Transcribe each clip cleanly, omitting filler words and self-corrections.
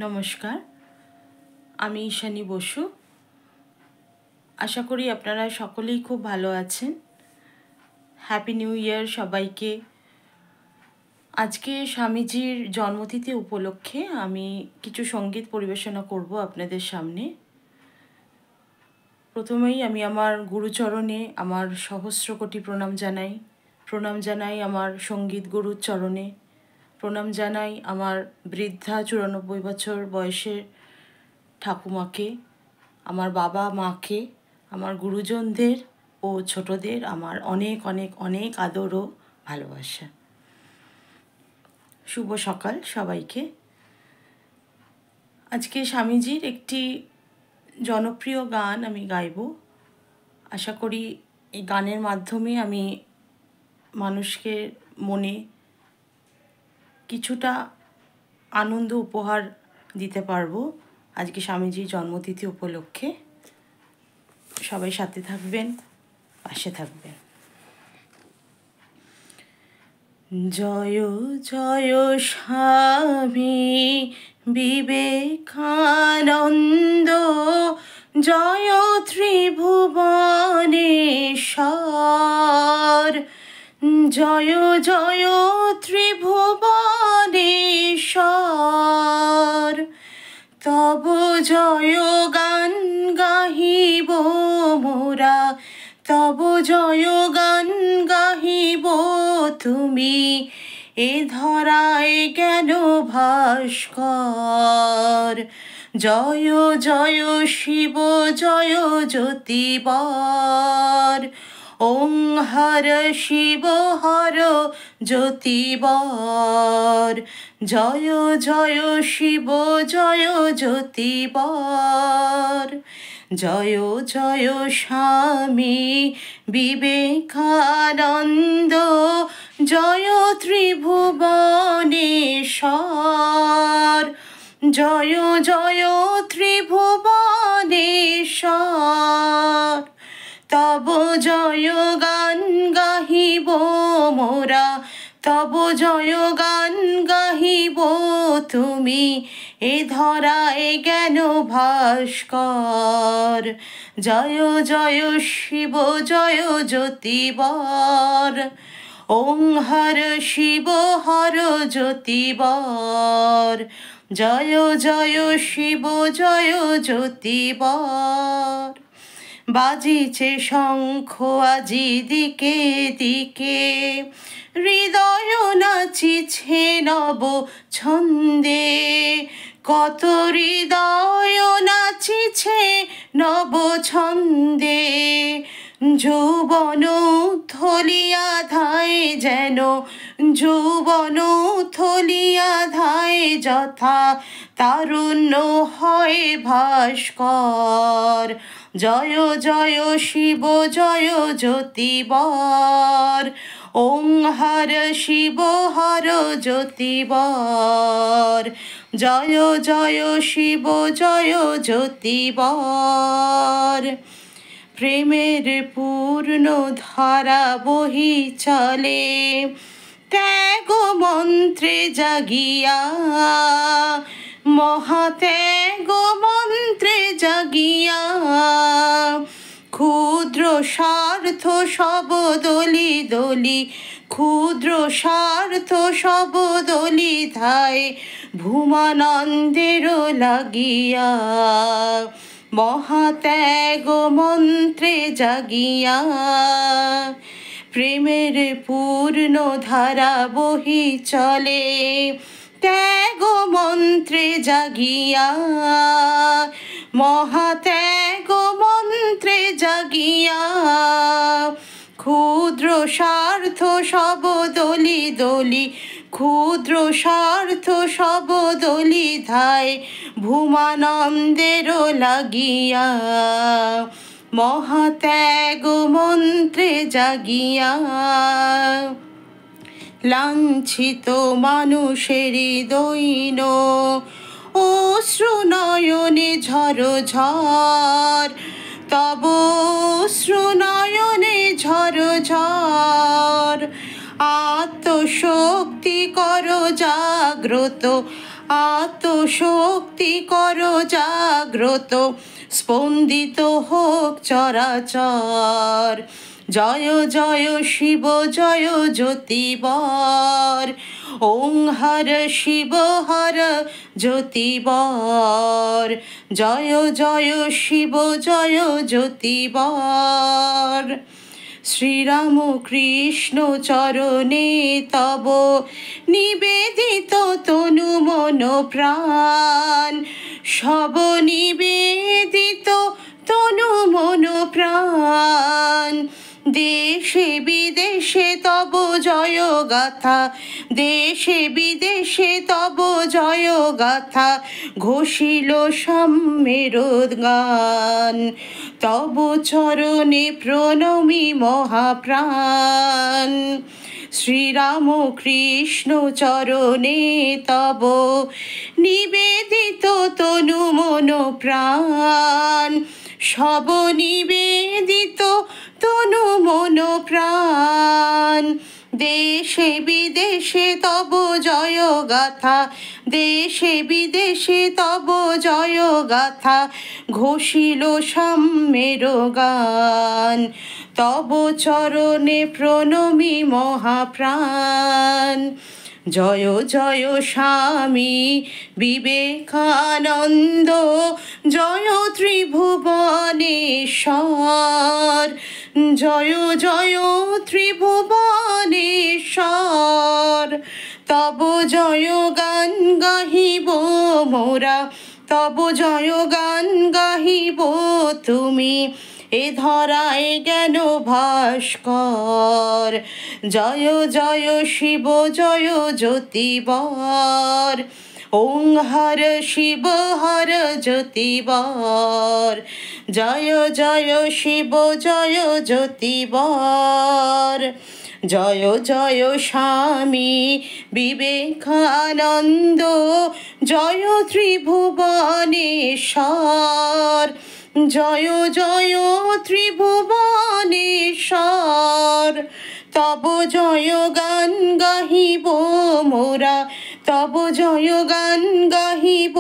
নমস্কার, আমি ঈশানী বসু। আশা করি আপনারা সকলেই খুব ভালো আছেন। হ্যাপি নিউ ইয়ার সবাইকে। আজকে স্বামীজির জন্মতিথি উপলক্ষে আমি কিছু সঙ্গীত পরিবেশনা করব আপনাদের সামনে। প্রথমেই আমি আমার গুরুচরণে আমার সহস্র কোটি প্রণাম জানাই আমার সঙ্গীত গুরুর চরণে। প্রণাম জানাই আমার বৃদ্ধা 94 বছর বয়সের ঠাকুমাকে, আমার বাবা মাকে, আমার গুরুজনদের ও ছোটদের আমার অনেক অনেক অনেক আদর ও ভালোবাসা। শুভ সকাল সবাইকে। আজকে স্বামীজির একটি জনপ্রিয় গান আমি গাইব। আশা করি এই গানের মাধ্যমে আমি মানুষকে মনে কিছুটা আনন্দ উপহার দিতে পারবো আজকে স্বামীজির জন্মতিথি উপলক্ষে। সবাই সাথে থাকবেন, পাশে থাকবেন। জয় জয় স্বামী বিবেকানন্দ, জয় ত্রিভুবনেশ্বর, জয় জয় ত্রিভুবনেশ্বর। তব জয় গান গাহিব মোরা, তব জয় গান গাহিব, তুমি এ ধরায় জ্ঞান ভাস্কর। জয় জয় শিব জয় জ্যোতিবর, ওং হর শিব হর জ্যোতিবর। জয় জয় শিব জয় জ্যোতিবর। জয় জয় স্বামী বিবেকানন্দ, জয় ত্রিভুবনেশ্বর, জয় জয় ত্রিভুবনেশ্বর। তব জয় গান গাহিব মোরা, তব জয় গান গাহিব, তুমি এ ধরায় জ্ঞান ভাস্কর। জয় জয় শিব জয় জ্যোতিবর, ওং হর শিব হর জ্যোতিবর। জয় জয় শিব জয় জ্যোতিবর। বাজিছে শঙ্খ আজি দিকে দিকে, হৃদয় নাচিছে নব ছন্দে, কত হৃদয় নাচিছে নব ছন্দে। যৌবন থলিয়া ধায় যেন, যৌবন থলিয়া ধায় যথা, তারুণ্য হয় ভাস্কর। জয় জয় শিব জয় জ্যোতিবর, ওং হর শিব হর জ্যোতিবর। জয় জয় শিব জয় জ্যোতিবর। প্রেমের পূর্ণ ধারা বহি চলে, ত্যাগ মন্ত্রে জাগিয়া, মহাত্যাগ মন্ত্রে জাগিয়া। ক্ষুদ্র স্বার্থ সব দলি দলি, ক্ষুদ্র স্বার্থ সব দলি ধায়, ভূমানন্দের লাগিয়া, মহাত্যাগ মন্ত্রে জাগিয়া। প্রেমের পূর্ণ ধারা বহি চলে, ত্যাগ মন্ত্রে জাগিয়া, মহাত্যাগ মন্ত্রে জাগিয়া। ক্ষুদ্র স্বার্থ সব দলি দলি, ক্ষুদ্র স্বার্থ সব দলি ধায়, ভূমানন্দের লাগিয়া, মহাত্যাগ মন্ত্রে জাগিয়া। লাঞ্ছিত মানুষেরই দৈন অশ্রু নয়নে ঝর ঝর, তব অশ্রু নয়নে ঝর ঝর। আত্মশক্তি কর জাগ্রত, আত্মশক্তি করো জাগ্রত, স্পন্দিত হোক চরাচর। জয় জয় শিব জয় জ্যোতিবর, ওং হর শিব হর জ্যোতিবর। জয় জয় শিব জয় জ্যোতিবর। শ্রীরাম কৃষ্ণ চরণে তব নিবেদিত তনু মন প্রাণ, সব নিবেদিত তনু মন প্রাণ। দেশে বিদেশে তব জয় গাথা, দেশে বিদেশে তব জয় গাথা, ঘোষিল সাম্যের গান। তব চরণে প্রণমি মহাপ্রাণ। শ্রীরাম কৃষ্ণ চরণে তব নিবেদিত তনু মন প্রাণ, সব নিবেদিত তনু মন প্রাণ। দেশে বিদেশে তব জয় গাথা, দেশে বিদেশে তব জয় গাথা, ঘোষিল সাম্যের গান। তব চরণে প্রণমি মহাপ্রাণ। জয় জয় স্বামী বিবেকানন্দ, জয় ত্রিভুবনেশ্বর, জয় জয় ত্রিভুবনেশ্বর। তব জয় গান গাহিব মোরা, তব জয় গান গাহিব তুমি এ ধরায় জ্ঞান ভাস্কর। জয় জয় শিব জয় জ্যোতিবর, ওং হর শিব হর জ্যোতিবর। জয় জয় শিব জয় জ্যোতিবর। জয় জয় স্বামী বিবেকানন্দ, জয় ত্রিভুবনেশ্বর, জয় জয় ত্রিভুবনেশ্বর। তব জয় গান গাহিব মোরা, তব জয় গান গাহিব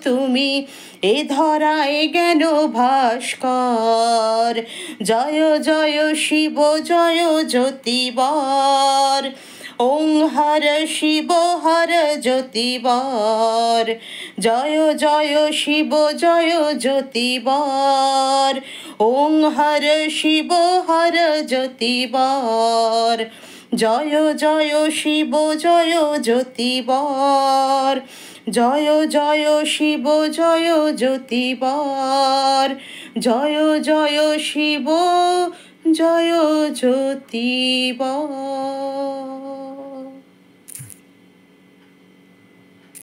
তুমি এ ধরায় জ্ঞান ভাস্কর। জয় জয় শিব জয় জ্যোতিবর, ওং হর শিব হর জ্যোতিবর। জয় জয় শিব জয় জ্যোতিবর, ওং হর শিব হর জ্যোতিবর। জয় জয় শিব জয় জ্যোতিবর, জয় জয় শিব জয় জ্যোতিবর। জয় জয় শিব জয় জ্যোতিবর।